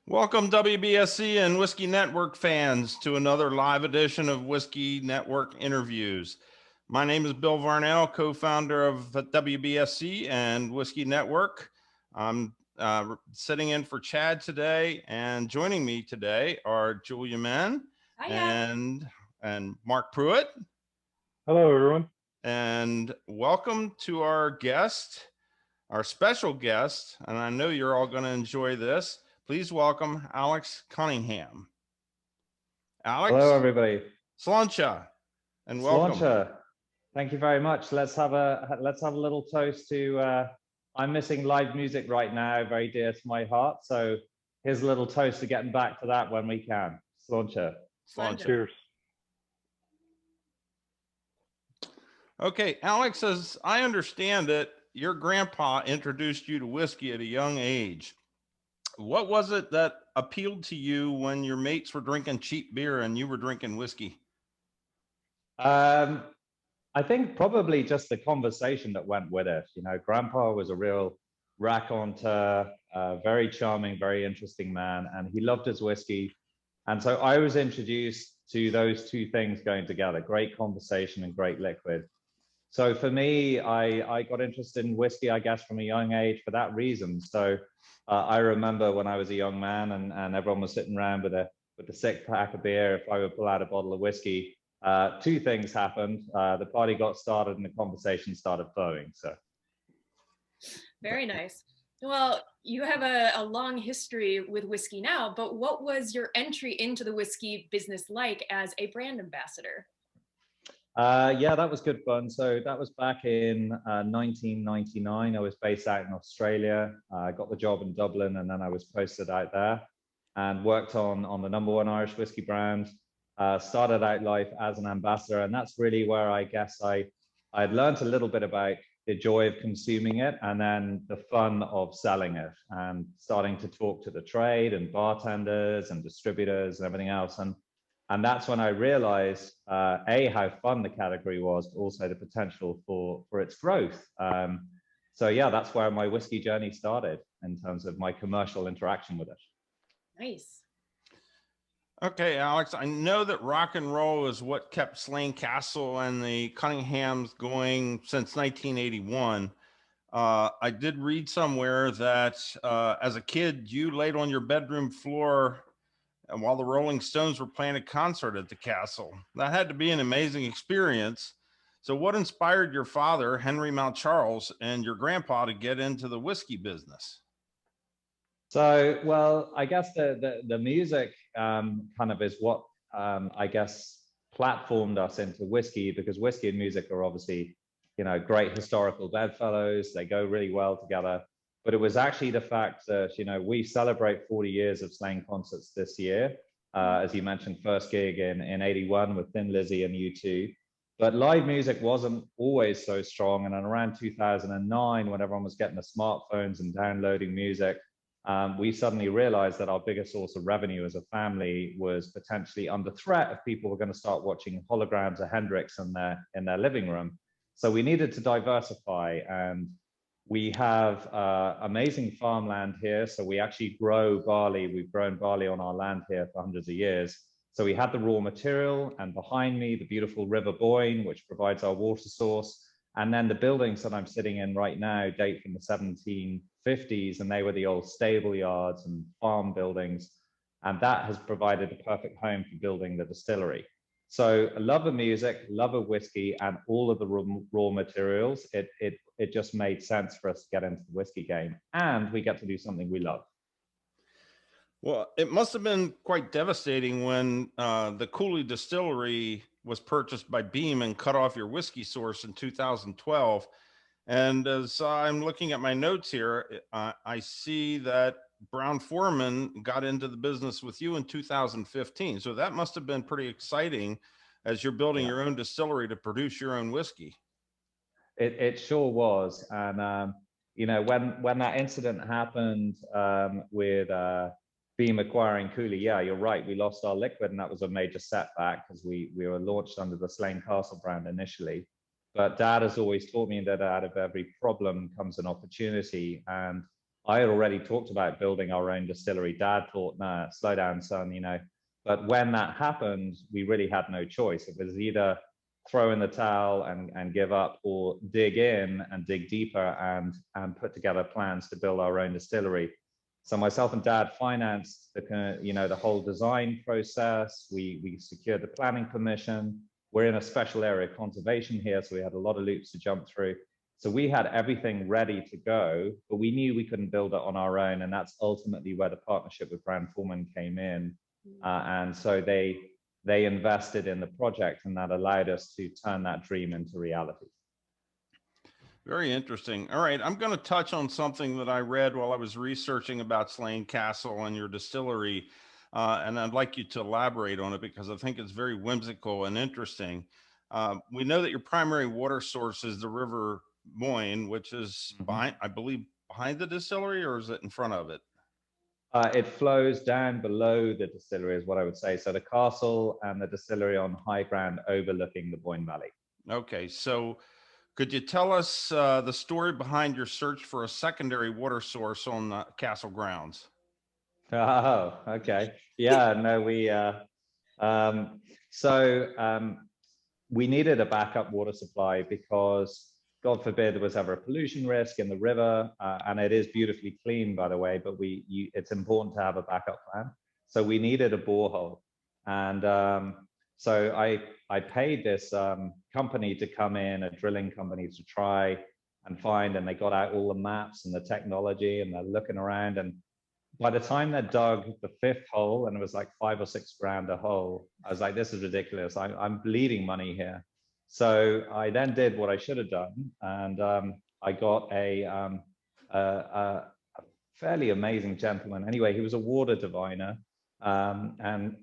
Welcome, WBSC and Whiskey Network fans, to another live edition of Whiskey Network Interviews. My name is Bill Varnell, co-founder of WBSC and Whiskey Network. I'm sitting in for Chad today, and joining me today are Julia Menn and Mark Pruitt. Hello, everyone. And welcome to our guest, our special guest, and I know you're all going to enjoy this. Please welcome Alex Conyngham. Alex. Hello, everybody. Sláinte, and welcome. Sláinte. Thank you very much. Let's have a little toast to. I'm missing live music right now, very dear to my heart. So here's a little toast to getting back to that when we can. Sláinte. Sláinte. Cheers. Okay, Alex, as I understand it, your grandpa introduced you to whiskey at a young age. What was it that appealed to you when your mates were drinking cheap beer and you were drinking whiskey? I think probably just the conversation that went with it. You know, Grandpa was a real raconteur, very charming, very interesting man, and he loved his whiskey. And so I was introduced to those two things going together, great conversation and great liquid. So for me, I got interested in whiskey, I guess, from a young age for that reason. So I remember when I was a young man and everyone was sitting around with a six pack of beer. If I would pull out a bottle of whiskey, two things happened. The party got started and the conversation started flowing. So very nice. Well, you have a long history with whiskey now, but what was your entry into the whiskey business like as a brand ambassador? Yeah, that was good fun. So that was back in 1999. I was based out in Australia. I got the job in Dublin, and then I was posted out there and worked on the #1 Irish whiskey brand. Started out life as an ambassador, and that's really where I guess I'd learned a little bit about the joy of consuming it and then the fun of selling it and starting to talk to the trade and bartenders and distributors and everything else. And that's when I realized, A, how fun the category was, but also the potential for its growth. So yeah, that's where my whiskey journey started in terms of my commercial interaction with it. Nice. Okay, Alex, I know that rock and roll is what kept Slane Castle and the Cunninghams going since 1981. I did read somewhere that as a kid, you laid on your bedroom floor and while the Rolling Stones were playing a concert at the castle. That had to be an amazing experience. So what inspired your father, Henry Mount Charles, and your grandpa to get into the whiskey business? So, well, I guess the music kind of is what I guess platformed us into whiskey, because whiskey and music are obviously, you know, great historical bedfellows. They go really well together. But it was actually the fact that, you know, we celebrate 40 years of Slane concerts this year. As you mentioned, first gig in 81 with Lizzy and U2. But live music wasn't always so strong. And then around 2009, when everyone was getting the smartphones and downloading music, we suddenly realized that our biggest source of revenue as a family was potentially under threat if people were going to start watching holograms of Hendrix in their living room. So we needed to diversify, and we have amazing farmland here. So we actually grow barley. We've grown barley on our land here for hundreds of years. So we had the raw material, and behind me, the beautiful River Boyne, which provides our water source. And then the buildings that I'm sitting in right now date from the 1750s, and they were the old stable yards and farm buildings. And that has provided the perfect home for building the distillery. So love of music, love of whiskey, and all of the raw materials, it just made sense for us to get into the whiskey game, and we get to do something we love. Well, it must have been quite devastating when the Cooley Distillery was purchased by Beam and cut off your whiskey source in 2012. And as I'm looking at my notes here, I see that Brown-Forman got into the business with you in 2015. So that must have been pretty exciting as you're building your own distillery to produce your own whiskey. It sure was. And, you know, when that incident happened with Beam acquiring Cooley, yeah, you're right. We lost our liquid, and that was a major setback because we were launched under the Slane Castle brand initially. But Dad has always taught me that out of every problem comes an opportunity. And I had already talked about building our own distillery. Dad thought, nah, slow down, son, you know. But when that happened, we really had no choice. It was either throw in the towel and give up, or dig in and dig deeper and put together plans to build our own distillery. So myself and Dad financed the whole design process. We secured the planning permission. We're in a special area of conservation here, so we had a lot of loops to jump through. So we had everything ready to go, but we knew we couldn't build it on our own, and that's ultimately where the partnership with Brown-Forman came in. And so they invested in the project, and that allowed us to turn that dream into reality. Very interesting. All right, I'm going to touch on something that I read while I was researching about Slane Castle and your distillery, and I'd like you to elaborate on it because I think it's very whimsical and interesting. We know that your primary water source is the River Moyne, which is behind, I believe, behind the distillery, or is it in front of it? It flows down below the distillery, is what I would say. So the castle and the distillery on high ground overlooking the Boyne Valley. Okay, so could you tell us the story behind your search for a secondary water source on the castle grounds? Oh, okay. Yeah, no, we needed a backup water supply because, God forbid, there was ever a pollution risk in the river, and it is beautifully clean, by the way, but it's important to have a backup plan. So we needed a borehole. And so I paid this company to come in, a drilling company, to try and find, and they got out all the maps and the technology, and they're looking around, and by the time they dug the fifth hole, and it was like $5 or $6 grand a hole, I was like, this is ridiculous. I'm bleeding money here. So I then did what I should have done. And I got a fairly amazing gentleman. Anyway, he was a water diviner. And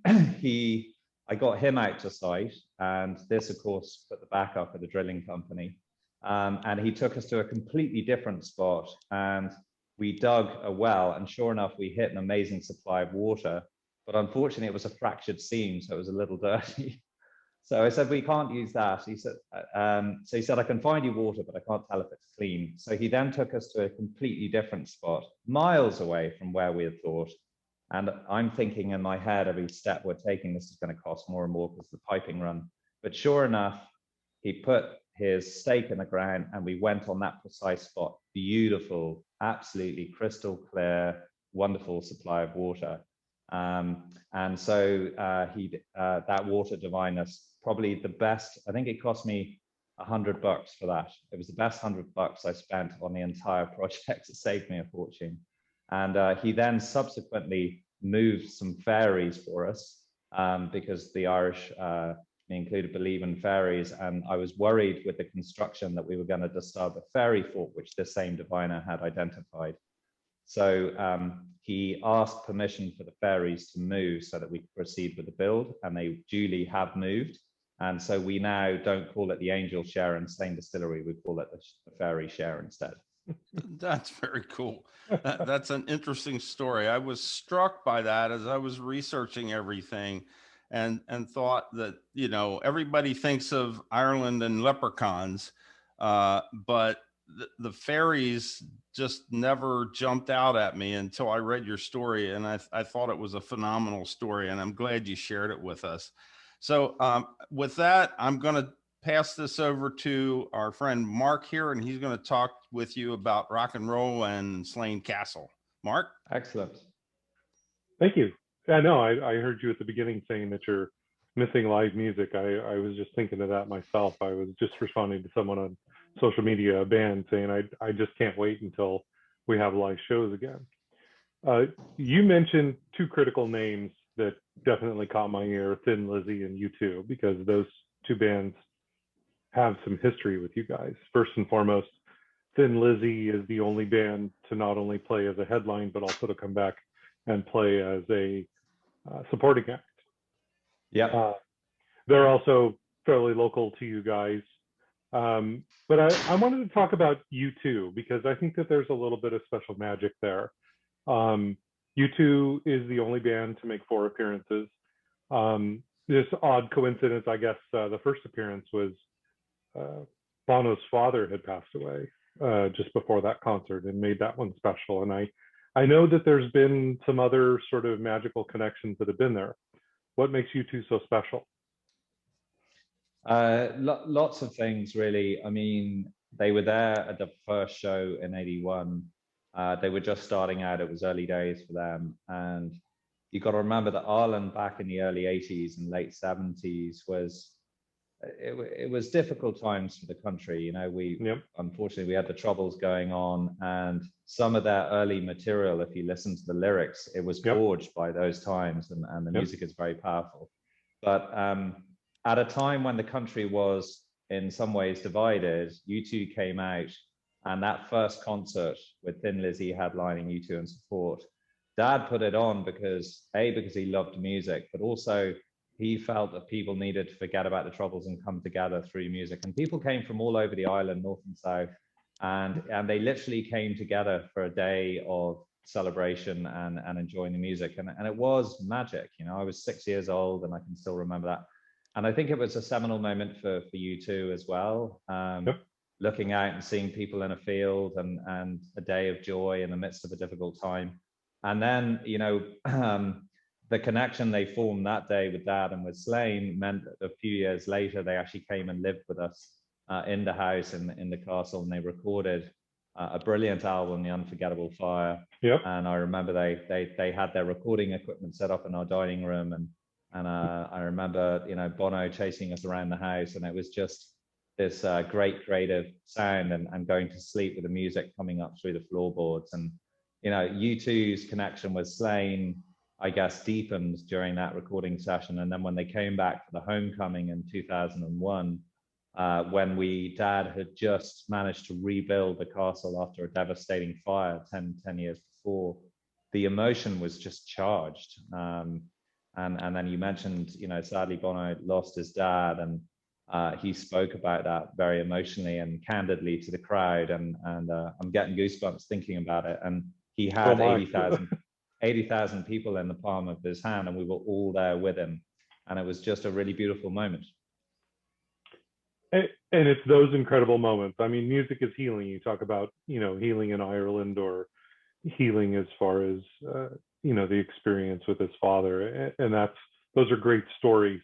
I got him out to site. And this, of course, put the backup of the drilling company. And he took us to a completely different spot. And we dug a well, and sure enough, we hit an amazing supply of water. But unfortunately, it was a fractured seam, so it was a little dirty. So I said, we can't use that. He said, so he said, I can find you water, but I can't tell if it's clean. So he then took us to a completely different spot, miles away from where we had thought. And I'm thinking in my head, every step we're taking, this is going to cost more and more because the piping run. But sure enough, he put his stake in the ground, and we went on that precise spot. Beautiful, absolutely crystal clear, wonderful supply of water. And so that water diviner, probably the best. I think it cost me $100 for that. It was the best $100 I spent on the entire project. It saved me a fortune. And he then subsequently moved some ferries for us because the Irish included believe in ferries, and I was worried with the construction that we were going to disturb a ferry fort, which the same diviner had identified. So he asked permission for the ferries to move so that we could proceed with the build, and they duly have moved. And so we now don't call it the Angel Share and Slane Distillery, we call it the Ferry Share instead. That's very cool. That's an interesting story. I was struck by that as I was researching everything, and thought that, you know, everybody thinks of Ireland and leprechauns, but the fairies just never jumped out at me until I read your story, and I thought it was a phenomenal story, and I'm glad you shared it with us. So with that, I'm going to pass this over to our friend Mark here, and he's going to talk with you about rock and roll and Slane Castle. Mark? Excellent. Thank you. Yeah, no, I heard you at the beginning saying that you're missing live music. I was just thinking of that myself. I was just responding to someone on social media, a band, saying I just can't wait until we have live shows again. You mentioned two critical names that definitely caught my ear, Thin Lizzy and U2, because those two bands have some history with you guys. First and foremost, Thin Lizzy is the only band to not only play as a headline, but also to come back and play as a supporting act. Yeah. They're also fairly local to you guys. But I wanted to talk about U2 because I think that there's a little bit of special magic there. U2 is the only band to make 4 appearances. This odd coincidence, I guess, the first appearance was Bono's father had passed away. just before that concert and made that one special. And I know that there's been some other sort of magical connections that have been there. What makes U2 so special? Lots of things, really. I mean, they were there at the first show in '81. They were just starting out. It was early days for them. And you got to remember that Ireland back in the early '80s and late '70s it was difficult times for the country. You know, unfortunately, we had the Troubles going on, and some of their early material, if you listen to the lyrics, it was forged by those times, and the music is very powerful. But at a time when the country was in some ways divided, U2 came out, and that first concert with Thin Lizzy headlining U2 and support, Dad put it on because he loved music, but also he felt that people needed to forget about the Troubles and come together through music. And people came from all over the island, north and south, and they literally came together for a day of celebration and enjoying the music. And it was magic. You know, I was 6 years old and I can still remember that. And I think it was a seminal moment for U2 as well. Looking out and seeing people in a field and a day of joy in the midst of a difficult time. And then, you know, the connection they formed that day with Dad and with Slane meant that a few years later, they actually came and lived with us in the house in the castle, and they recorded a brilliant album, The Unforgettable Fire. And I remember they had their recording equipment set up in our dining room, and I remember, you know, Bono chasing us around the house, and it was just this great creative sound, and going to sleep with the music coming up through the floorboards. And, you know, U2's connection with Slane, I guess, deepened during that recording session. And then when they came back for the homecoming in 2001, when Dad had just managed to rebuild the castle after a devastating fire 10 years before, the emotion was just charged. And then you mentioned, you know, sadly Bono lost his dad, and he spoke about that very emotionally and candidly to the crowd, and I'm getting goosebumps thinking about it. And he had 80,000 people in the palm of his hand, and we were all there with him, and it was just a really beautiful moment. And it's those incredible moments. I mean, music is healing. You talk about, you know, healing in Ireland, or healing as far as you know, the experience with his father, and those are great stories.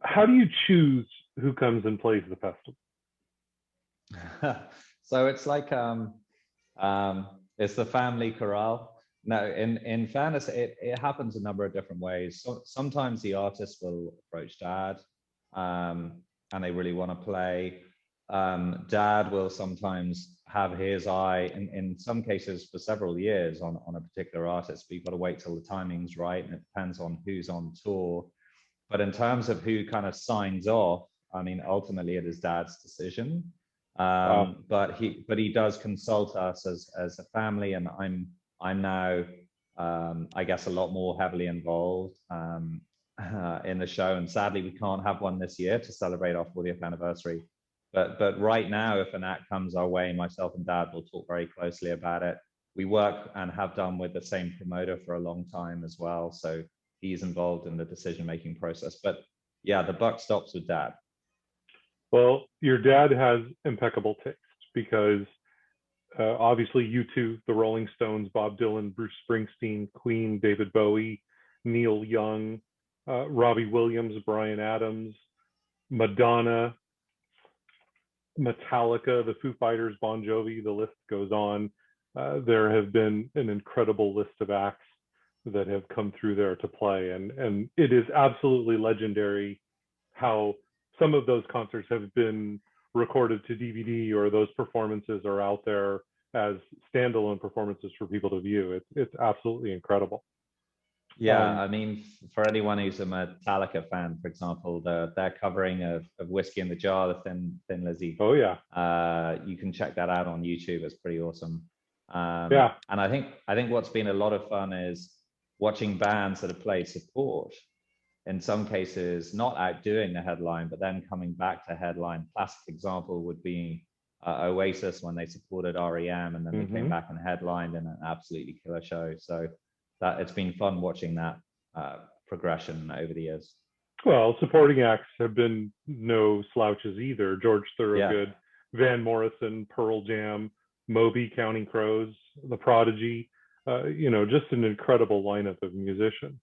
How do you choose who comes and plays the festival? So it's like it's the family chorale. No, in fairness, it happens a number of different ways. So sometimes the artist will approach Dad, and they really want to play. Dad will sometimes have his eye, in some cases for several years, on a particular artist, but you've got to wait till the timing's right, and it depends on who's on tour. But in terms of who kind of signs off, I mean, ultimately it is Dad's decision. But he does consult us as a family, and I'm now I guess a lot more heavily involved in the show. And sadly, we can't have one this year to celebrate our 40th anniversary. But right now, if an act comes our way, myself and Dad will talk very closely about it. We work and have done with the same promoter for a long time as well, so he's involved in the decision-making process. But yeah, the buck stops with Dad. Well, your dad has impeccable taste, because obviously U2, the Rolling Stones, Bob Dylan, Bruce Springsteen, Queen, David Bowie, Neil Young, Robbie Williams, Bryan Adams, Madonna, Metallica, the Foo Fighters, Bon Jovi, the list goes on. There have been an incredible list of acts that have come through there to play, and it is absolutely legendary how some of those concerts have been recorded to DVD, or those performances are out there as standalone performances for people to view. It's absolutely incredible. Yeah, I mean, for anyone who's a Metallica fan, for example, their covering of Whiskey in the Jar, the Thin Lizzy. Oh yeah. You can check that out on YouTube. It's pretty awesome. Yeah. And I think what's been a lot of fun is watching bands that have played support, in some cases not outdoing the headline, but then coming back to headline. Classic example would be Oasis, when they supported REM, and then they came back and headlined in an absolutely killer show. So that it's been fun watching that progression over the years. Well, supporting acts have been no slouches either. George Thorogood Van Morrison, Pearl Jam, Moby, Counting Crows, The Prodigy, just an incredible lineup of musicians.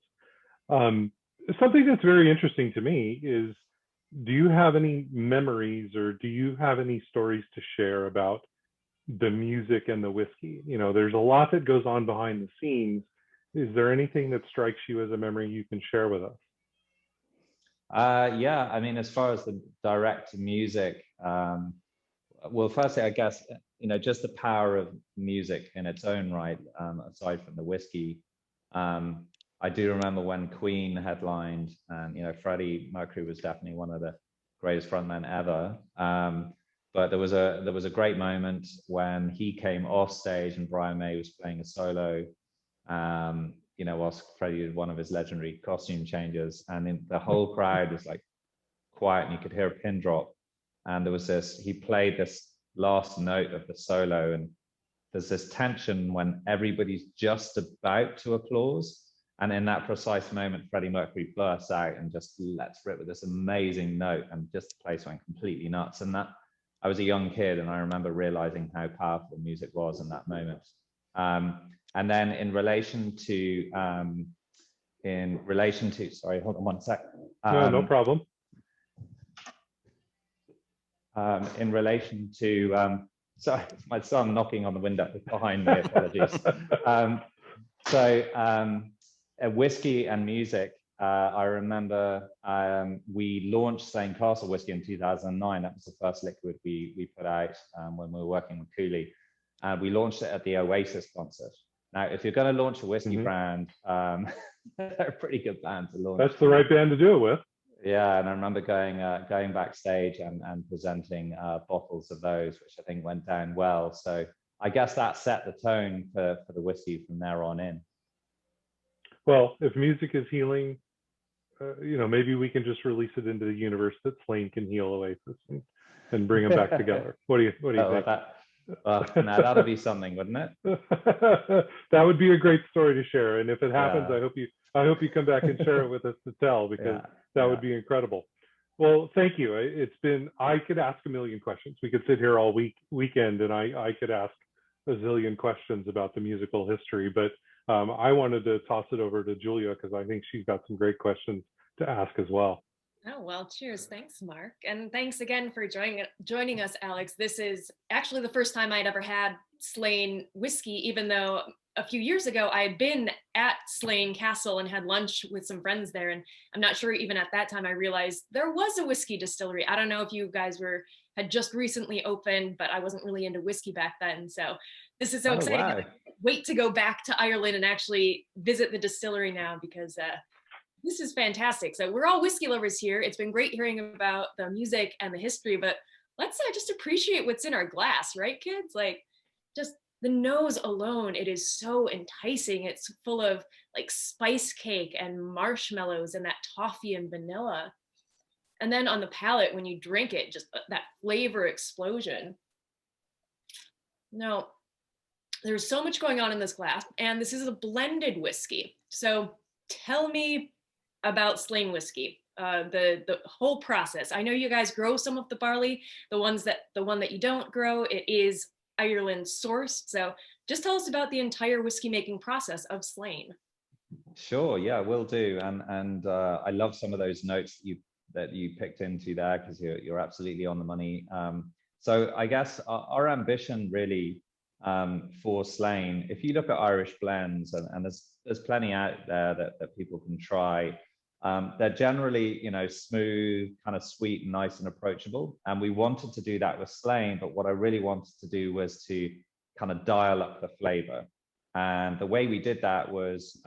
Something that's very interesting to me is, do you have any memories or do you have any stories to share about the music and the whiskey? There's a lot that goes on behind the scenes. Is there anything that strikes you as a memory you can share with us? Yeah, I mean, as far as the direct music, well, firstly, I guess, just the power of music in its own right, aside from the whiskey. I do remember when Queen headlined, and Freddie Mercury was definitely one of the greatest frontmen ever. But there was a great moment when he came off stage and Brian May was playing a solo, whilst Freddie did one of his legendary costume changes, and the whole crowd was like quiet, and you could hear a pin drop. And there was he played this last note of the solo, and there's this tension when everybody's just about to applause. And in that precise moment, Freddie Mercury bursts out and just lets rip with this amazing note, and just the place went completely nuts. And that, I was a young kid, and I remember realizing how powerful music was in that moment. And then in relation to, sorry, hold on one sec. No problem. In relation to, sorry, my son knocking on the window behind me, apologies. Whiskey and music, I remember we launched Slane Castle whiskey in 2009. That was the first liquid we put out when we were working with Cooley. We launched it at the Oasis concert. Now, if you're going to launch a whiskey brand, they're a pretty good band to launch. That's the right band to do it with. Yeah, and I remember going backstage and presenting bottles of those, which I think went down well. So I guess that set the tone for the whiskey from there on in. Well, if music is healing, maybe we can just release it into the universe that Slane can heal Oasis and bring them back together. What do you think? Now that'll be something, wouldn't it? That would be a great story to share. And if it happens, I hope you come back and share it with us to tell, because that would be incredible. Well, thank you. I could ask a million questions. We could sit here all weekend, and I could ask a zillion questions about the musical history, but I wanted to toss it over to Julia, because I think she's got some great questions to ask as well. Oh, well, cheers. Thanks, Mark. And thanks again for joining us, Alex. This is actually the first time I'd ever had Slane whiskey, even though a few years ago I had been at Slane Castle and had lunch with some friends there. And I'm not sure even at that time I realized there was a whiskey distillery. I don't know if you guys had just recently opened, but I wasn't really into whiskey back then. So this is so exciting. Wow. I wait to go back to Ireland and actually visit the distillery now, because this is fantastic. So we're all whiskey lovers here. It's been great hearing about the music and the history, but let's just appreciate what's in our glass, right, kids? Like, just the nose alone, it is so enticing. It's full of like spice cake and marshmallows and that toffee and vanilla. And then on the palate, when you drink it, just that flavor explosion. Now, there's so much going on in this glass, and this is a blended whiskey. So tell me about Slane whiskey, the whole process. I know you guys grow some of the barley, the one that you don't grow, it is Ireland sourced. So just tell us about the entire whiskey making process of Slane. Sure, yeah, will do. And I love some of those notes that you picked into there, because you're absolutely on the money. So I guess our ambition really for Slane, if you look at Irish blends, and there's plenty out there that people can try. They're generally, smooth, kind of sweet, and nice and approachable. And we wanted to do that with Slane, but what I really wanted to do was to kind of dial up the flavor. And the way we did that was,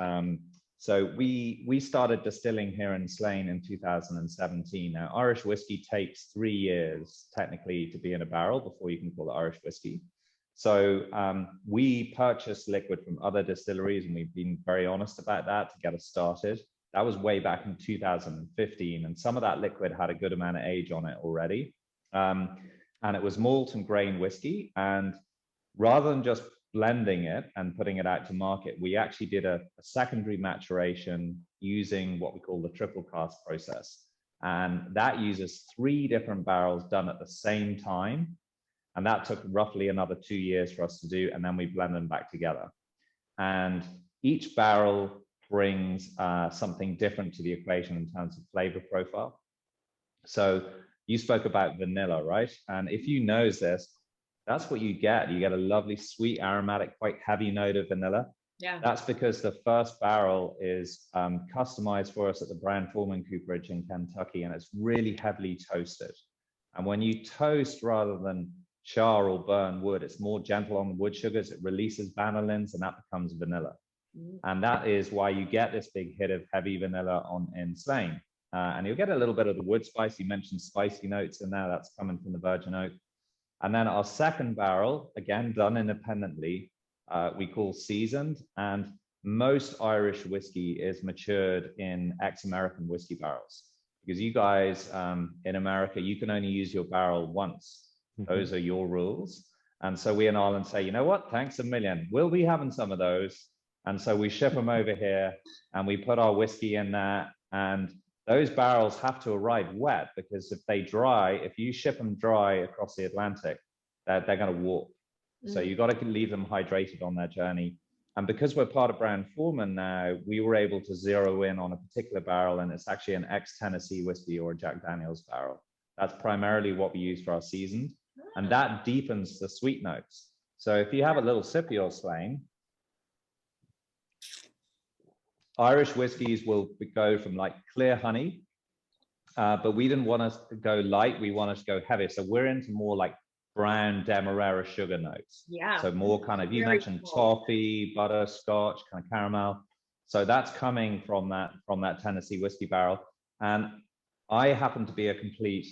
so we started distilling here in Slane in 2017. Now, Irish whiskey takes 3 years technically to be in a barrel before you can call it Irish whiskey. So we purchased liquid from other distilleries, and we've been very honest about that to get us started. That was way back in 2015, and some of that liquid had a good amount of age on it already. And it was malt and grain whiskey. And rather than just blending it and putting it out to market, we actually did a secondary maturation using what we call the triple cask process. And that uses 3 different barrels done at the same time. And that took roughly another 2 years for us to do. And then we blend them back together. And each barrel brings something different to the equation in terms of flavor profile. So you spoke about vanilla, right? And if you nose this, that's what you get. You get a lovely, sweet, aromatic, quite heavy note of vanilla. Yeah. That's because the first barrel is customized for us at the Brown-Forman cooperage in Kentucky, and it's really heavily toasted. And when you toast rather than char or burn wood, it's more gentle on the wood sugars. It releases vanillins, and that becomes vanilla. And that is why you get this big hit of heavy vanilla in Slane. And you'll get a little bit of the wood spice. You mentioned spicy notes in there. That's coming from the virgin oak. And then our second barrel, again, done independently, we call seasoned. And most Irish whiskey is matured in ex-American whiskey barrels. Because you guys in America, you can only use your barrel once. Those are your rules. And so we in Ireland say, you know what, thanks a million. We'll be having some of those. And so we ship them over here and we put our whiskey in there. And those barrels have to arrive wet, because if they dry, if you ship them dry across the Atlantic, they're going to warp. So you've got to leave them hydrated on their journey. And because we're part of Brown-Forman now, we were able to zero in on a particular barrel, and it's actually an ex-Tennessee whiskey or a Jack Daniels barrel. That's primarily what we use for our seasoned, and that deepens the sweet notes. So if you have a little sip of your Slane, Irish whiskies will go from like clear honey, but we didn't want us to go light. We want us to go heavy. So we're into more like brown Demerara sugar notes. Yeah. So more kind of, you mentioned toffee, butterscotch, kind of caramel. So that's coming from that Tennessee whiskey barrel. And I happen to be a complete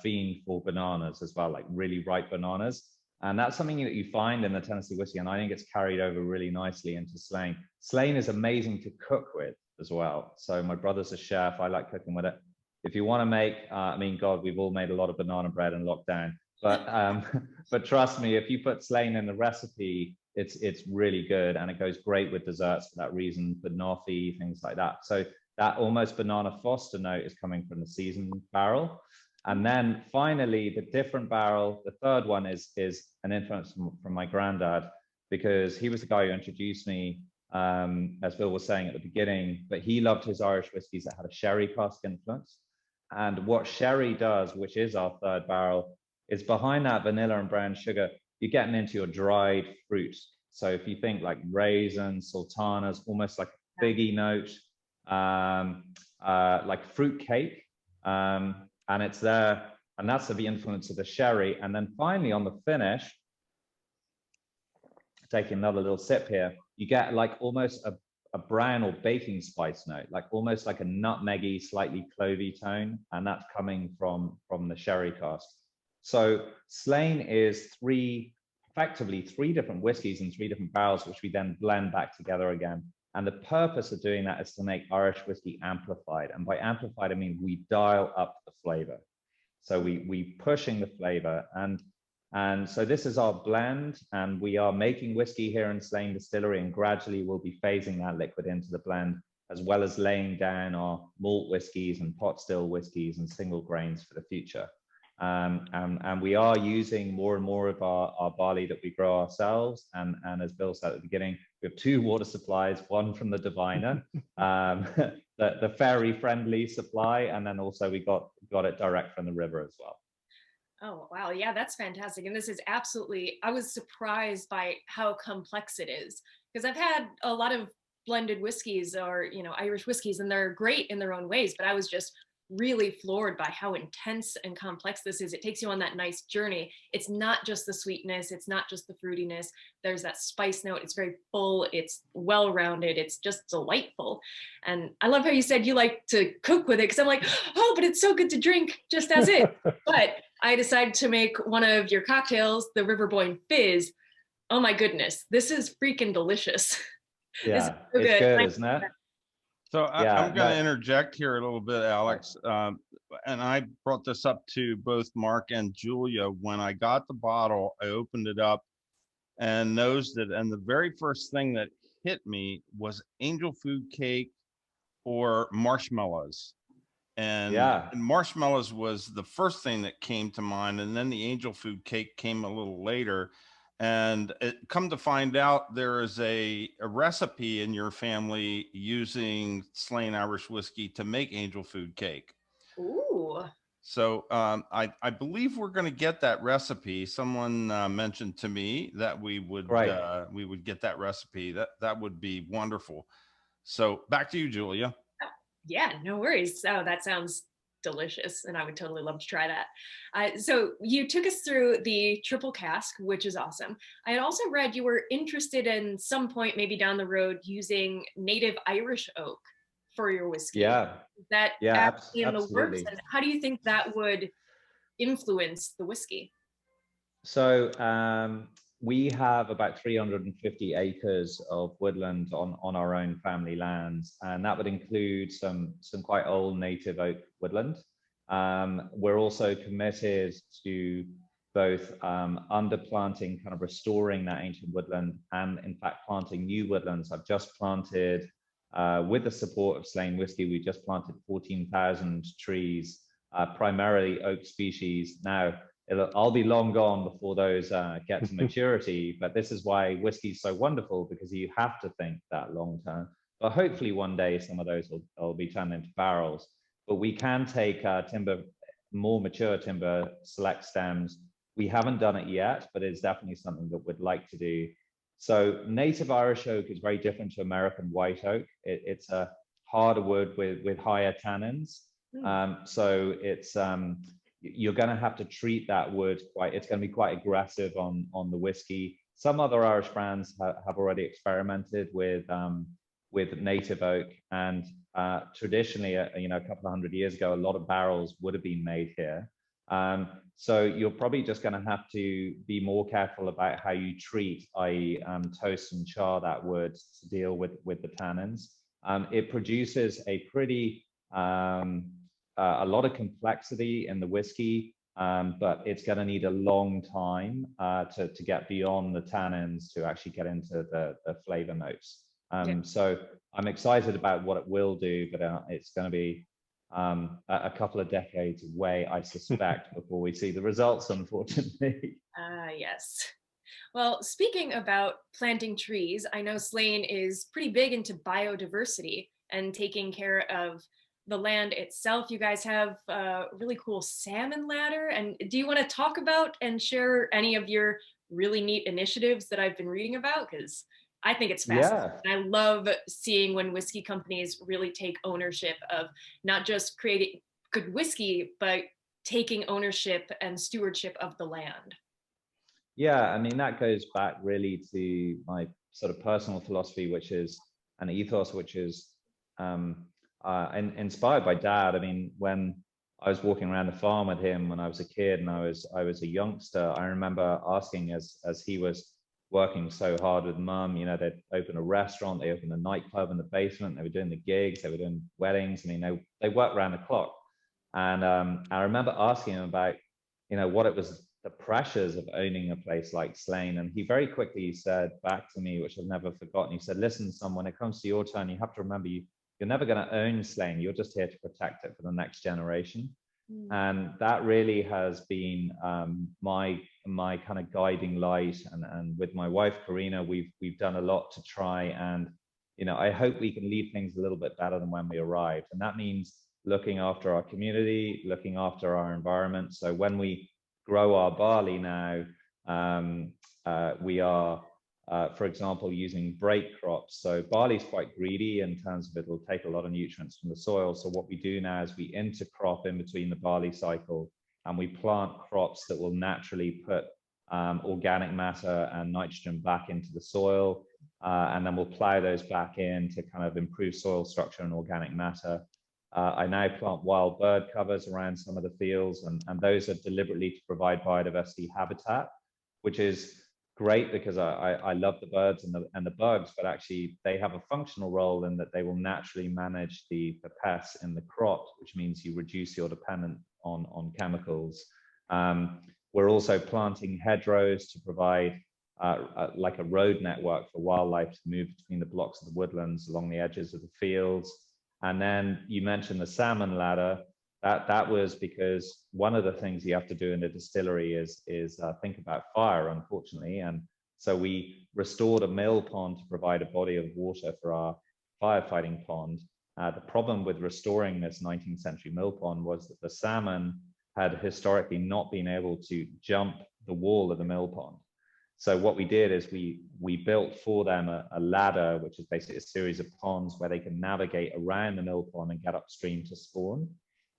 fiend for bananas as well, like really ripe bananas. And that's something that you find in the Tennessee whiskey, and I think it's carried over really nicely into Slane. Slane is amazing to cook with as well. So my brother's a chef. I like cooking with it. If you want to make, I mean, God, we've all made a lot of banana bread in lockdown. But trust me, if you put Slane in the recipe, it's really good, and it goes great with desserts for that reason, banoffee, things like that. So that almost banana foster note is coming from the seasoned barrel. And then finally, the different barrel, the third one is an influence from my granddad, because he was the guy who introduced me, as Bill was saying at the beginning, but he loved his Irish whiskies that had a sherry cask influence. And what sherry does, which is our third barrel, is behind that vanilla and brown sugar, you're getting into your dried fruit. So if you think like raisins, sultanas, almost like a figgy note, like fruit cake, and it's there, and that's the influence of the sherry. And then finally on the finish, taking another little sip here, you get like almost a brown or baking spice note, like almost like a nutmeggy, slightly clovey tone, and that's coming from the sherry cask. So Slane is effectively three different whiskies in three different barrels, which we then blend back together again. And the purpose of doing that is to make Irish whiskey amplified. And by amplified, I mean we dial up the flavor. So we pushing the flavor. And so this is our blend, and we are making whiskey here in Slane Distillery, and gradually we'll be phasing that liquid into the blend, as well as laying down our malt whiskies and pot still whiskies and single grains for the future. And we are using more and more of our barley that we grow ourselves. And as Bill said at the beginning, we have two water supplies, one from the Diviner, the fairy-friendly supply, and then also we got it direct from the river as well. Oh, wow. Yeah, that's fantastic. And this is absolutely, I was surprised by how complex it is, because I've had a lot of blended whiskeys or, Irish whiskeys, and they're great in their own ways, but I was just really floored by how intense and complex this is. It takes you on that nice journey. It's not just the sweetness, it's not just the fruitiness. There's that spice note. It's very full, it's well-rounded, it's just delightful. And I love how you said you like to cook with it, because I'm like, oh, but it's so good to drink just as it. But I decided to make one of your cocktails, the Riverboard Fizz. Oh my goodness, this is freaking delicious. Yeah, it's good, isn't it? So I'm going to interject here a little bit, Alex. And I brought this up to both Mark and Julia. When I got the bottle, I opened it up and nosed it. And the very first thing that hit me was angel food cake or marshmallows. Yeah. and marshmallows was the first thing that came to mind, and then the angel food cake came a little later. And it come to find out there is a recipe in your family using Slane Irish whiskey to make angel food cake. Ooh. So I believe we're going to get that recipe. Someone mentioned to me that we would get that recipe. That would be wonderful. So back to you, Julia. Yeah, no worries. Oh, that sounds delicious, and I would totally love to try that. So you took us through the triple cask, which is awesome. I had also read you were interested in some point, maybe down the road, using native Irish oak for your whiskey. Yeah. Is that actually in the works? Absolutely. And how do you think that would influence the whiskey? So we have about 350 acres of woodland on our own family lands, and that would include some quite old native oak woodland. We're also committed to both underplanting, kind of restoring that ancient woodland, and in fact planting new woodlands. I've just planted, with the support of Slane Whiskey, we just planted 14,000 trees, primarily oak species. Now, I'll be long gone before those get to maturity, but this is why whiskey is so wonderful, because you have to think that long term. But hopefully one day some of those will be turned into barrels. But we can take timber, more mature timber, select stems. We haven't done it yet, but it's definitely something that we'd like to do. So native Irish oak is very different to American white oak. It's a harder wood with higher tannins. So it's you're going to have to treat that wood it's going to be quite aggressive on the whiskey. Some other Irish brands have already experimented with native oak, and traditionally, a couple of hundred years ago, a lot of barrels would have been made here. So you're probably just going to have to be more careful about how you treat, i.e. toast and char that wood to deal with the tannins. It produces a pretty a lot of complexity in the whiskey, but it's going to need a long time to get beyond the tannins to actually get into the flavor notes. So I'm excited about what it will do, but it's going to be a couple of decades away, I suspect, before we see the results, unfortunately. Yes. Well, speaking about planting trees, I know Slane is pretty big into biodiversity and taking care of the land itself. You guys have a really cool salmon ladder. And do you want to talk about and share any of your really neat initiatives that I've been reading about? Because I think it's fascinating. Yeah. I love seeing when whiskey companies really take ownership of not just creating good whiskey, but taking ownership and stewardship of the land. Yeah, I mean, that goes back really to my sort of personal philosophy, which is an ethos, which is inspired by Dad. I mean, when I was walking around the farm with him when I was a kid and I was a youngster, I remember asking, as he was working so hard with Mum, they'd open a restaurant, they opened a nightclub in the basement, they were doing the gigs, they were doing weddings. I mean, they worked around the clock. And I remember asking him about, what it was, the pressures of owning a place like Slane. And he very quickly said back to me, which I've never forgotten, he said, listen, son, when it comes to your turn, you have to remember you're never going to own Slane. You're just here to protect it for the next generation. And that really has been my kind of guiding light. And with my wife, Karina, we've done a lot to try. And, I hope we can leave things a little bit better than when we arrived. And that means looking after our community, looking after our environment. So when we grow our barley now, we are, for example, using break crops. So barley is quite greedy in terms of it'll take a lot of nutrients from the soil. So what we do now is we intercrop in between the barley cycle, and we plant crops that will naturally put organic matter and nitrogen back into the soil. And then we'll plow those back in to kind of improve soil structure and organic matter. I now plant wild bird covers around some of the fields, and those are deliberately to provide biodiversity habitat, which is great because I love the birds and the bugs, but actually they have a functional role in that they will naturally manage the pests in the crop, which means you reduce your dependence on chemicals. We're also planting hedgerows to provide like a road network for wildlife to move between the blocks of the woodlands along the edges of the fields. And then you mentioned the salmon ladder. That was because one of the things you have to do in a distillery is think about fire, unfortunately. And so we restored a mill pond to provide a body of water for our firefighting pond. The problem with restoring this 19th century mill pond was that the salmon had historically not been able to jump the wall of the mill pond. So what we did is we built for them a ladder, which is basically a series of ponds where they can navigate around the mill pond and get upstream to spawn.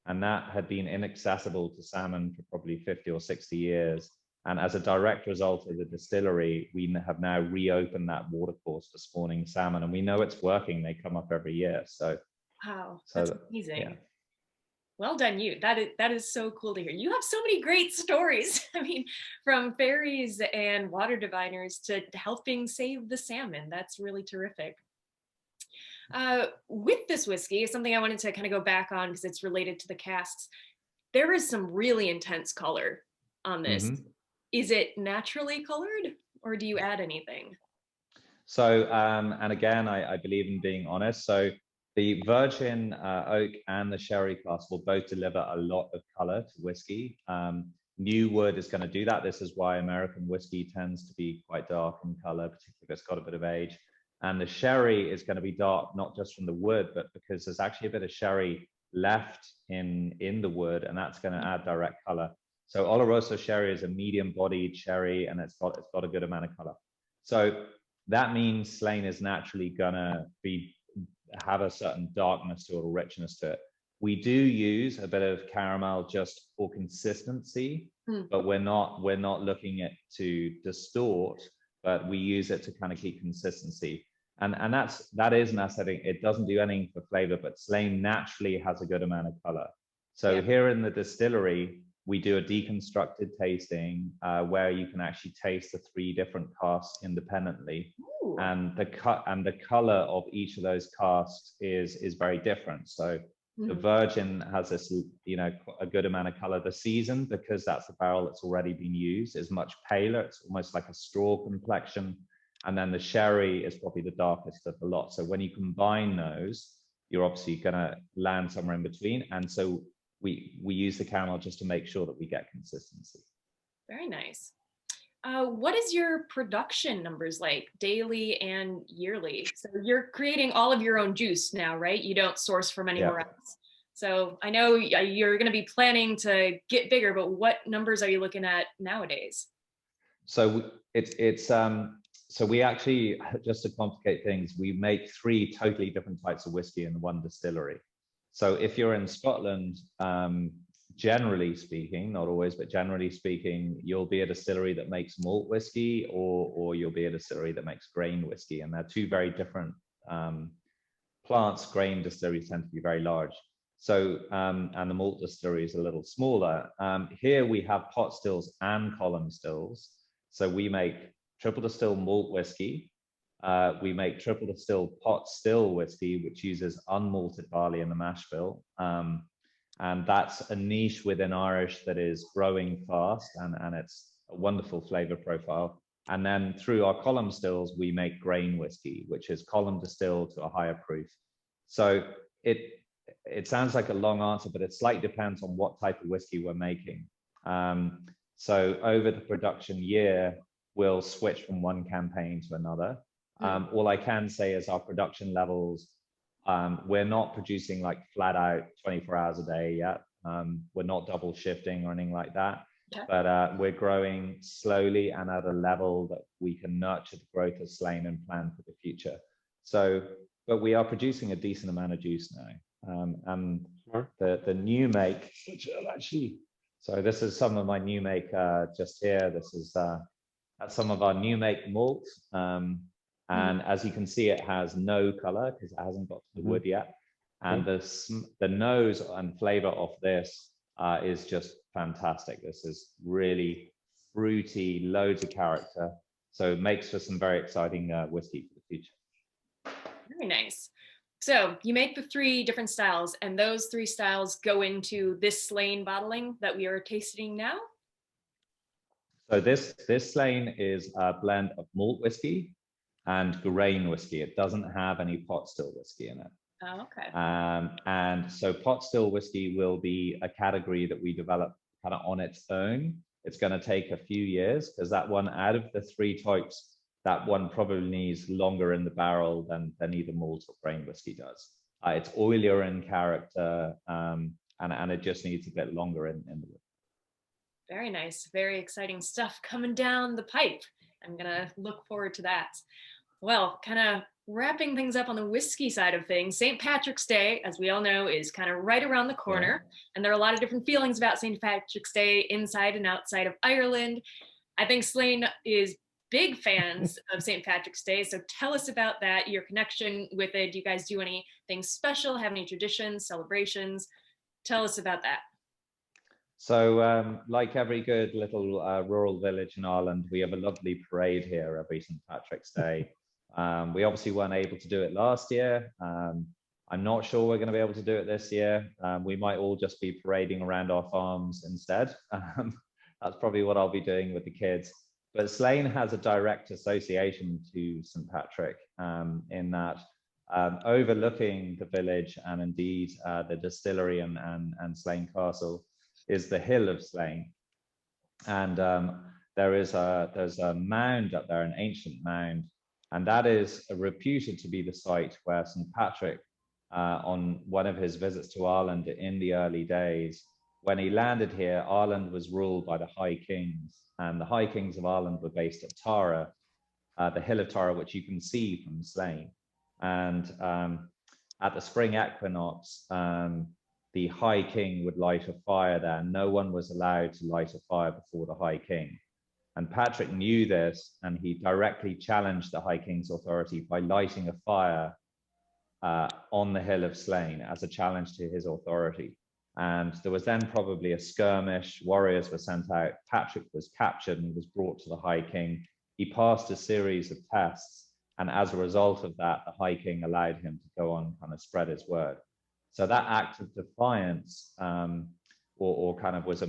And that had been inaccessible to salmon for probably 50 or 60 years. And as a direct result of the distillery, we have now reopened that watercourse for spawning salmon. And we know it's working. They come up every year. So wow, that's amazing. Yeah. Well done, you. That is so cool to hear. You have so many great stories. I mean, from fairies and water diviners to helping save the salmon. That's really terrific. With this whiskey, something I wanted to kind of go back on because it's related to the casks. There is some really intense color on this. Mm-hmm. Is it naturally colored, or do you add anything? So, and again, I believe in being honest. So the virgin oak and the sherry cask will both deliver a lot of color to whiskey. New wood is going to do that. This is why American whiskey tends to be quite dark in color, particularly if it's got a bit of age. And the sherry is going to be dark, not just from the wood, but because there's actually a bit of sherry left in the wood, and that's going to add direct color. So Oloroso sherry is a medium-bodied sherry, and it's got a good amount of color. So that means Slane is naturally going to have a certain darkness to it or richness to it. We do use a bit of caramel just for consistency, but we're not looking at to distort, but we use it to kind of keep consistency. And that is an aesthetic. It doesn't do anything for flavor, but Slane naturally has a good amount of color. So here in the distillery, we do a deconstructed tasting where you can actually taste the 3 different casks independently. Ooh. And the color of each of those casks is very different. So the virgin has this, a good amount of color. The seasoned, because that's the barrel that's already been used, is much paler. It's almost like a straw complexion. And then the sherry is probably the darkest of the lot. So when you combine those, you're obviously going to land somewhere in between. And so we use the caramel just to make sure that we get consistency. Very nice. What is your production numbers like, daily and yearly? So you're creating all of your own juice now, right? You don't source from anywhere else. So I know you're going to be planning to get bigger, but what numbers are you looking at nowadays? So so we actually, just to complicate things, we make 3 totally different types of whiskey in one distillery. So if you're in Scotland, generally speaking, not always, but generally speaking, you'll be a distillery that makes malt whiskey, or you'll be a distillery that makes grain whiskey. And they're 2 very different plants. Grain distilleries tend to be very large. So, and the malt distillery is a little smaller. Here we have pot stills and column stills. So we make triple distilled malt whiskey. We make triple distilled pot still whiskey, which uses unmalted barley in the mash bill. And that's a niche within Irish that is growing fast, and it's a wonderful flavor profile. And then through our column stills, we make grain whiskey, which is column distilled to a higher proof. So it sounds like a long answer, but it slightly depends on what type of whiskey we're making. So over the production year, we'll switch from one campaign to another. All I can say is our production levels, we're not producing like flat out 24 hours a day yet. We're not double shifting or anything like that, but we're growing slowly and at a level that we can nurture the growth of Slane and plan for the future. So, but we are producing a decent amount of juice now. And the new make, which I'll actually, so this is some of my new make just here. This is some of our new make malt. And as you can see, it has no color because it hasn't got to the wood yet. And the nose and flavor of this is just fantastic. This is really fruity, loads of character. So it makes for some very exciting whiskey for the future. Very nice. So you make the 3 different styles, and those 3 styles go into this Slane bottling that we are tasting now? So this Slane is a blend of malt whiskey and grain whiskey. It doesn't have any pot still whiskey in it. Oh, okay. And so pot still whiskey will be a category that we develop kind of on its own. It's going to take a few years because that one, out of the three types, that one probably needs longer in the barrel than either malt or grain whiskey does. It's oilier in character, and it just needs a bit longer in the wood. Very nice. Very exciting stuff coming down the pipe. I'm going to look forward to that. Well, kind of wrapping things up on the whiskey side of things, St. Patrick's Day, as we all know, is kind of right around the corner. Yeah. And there are a lot of different feelings about St. Patrick's Day inside and outside of Ireland. I think Slane is big fans of St. Patrick's Day. So tell us about that, your connection with it. Do you guys do anything special? Have any traditions, celebrations? Tell us about that. So like every good little rural village in Ireland, we have a lovely parade here every St. Patrick's Day. We obviously weren't able to do it last year. I'm not sure we're going to be able to do it this year. We might all just be parading around our farms instead. That's probably what I'll be doing with the kids. But Slane has a direct association to St. Patrick in that overlooking the village and indeed the distillery and Slane Castle is the hill of Slane. And there's a mound up there, an ancient mound, and that is reputed to be the site where St. Patrick, on one of his visits to Ireland in the early days, when he landed here, Ireland was ruled by the High Kings, and the High Kings of Ireland were based at Tara, the hill of Tara, which you can see from Slane. And at the spring equinox, the High King would light a fire there. No one was allowed to light a fire before the High King. And Patrick knew this, and he directly challenged the High King's authority by lighting a fire on the hill of Slane as a challenge to his authority. And there was then probably a skirmish, warriors were sent out, Patrick was captured and was brought to the High King. He passed a series of tests, and as a result of that, the High King allowed him to go on kind of spread his word. So that act of defiance, or kind of was a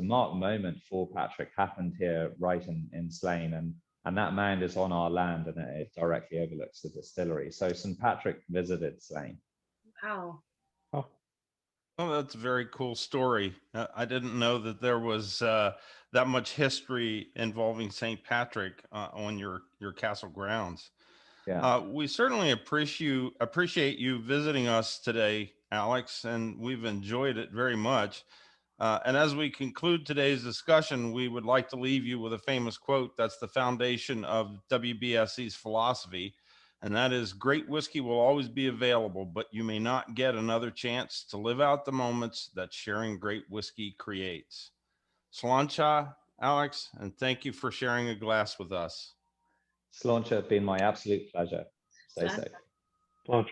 marked moment for Patrick, happened here right in Slane, and that mound is on our land, and it directly overlooks the distillery. So St. Patrick visited Slane. Wow. Oh. Oh, that's a very cool story. I didn't know that there was that much history involving St. Patrick on your castle grounds. Yeah. We certainly appreciate you visiting us today, Alex, and we've enjoyed it very much. And as we conclude today's discussion, we would like to leave you with a famous quote that's the foundation of WBSC's philosophy, and that is, great whiskey will always be available, but you may not get another chance to live out the moments that sharing great whiskey creates. Sláinte, Alex, and thank you for sharing a glass with us. Sláinte, it's been my absolute pleasure. Stay safe. Sláinte.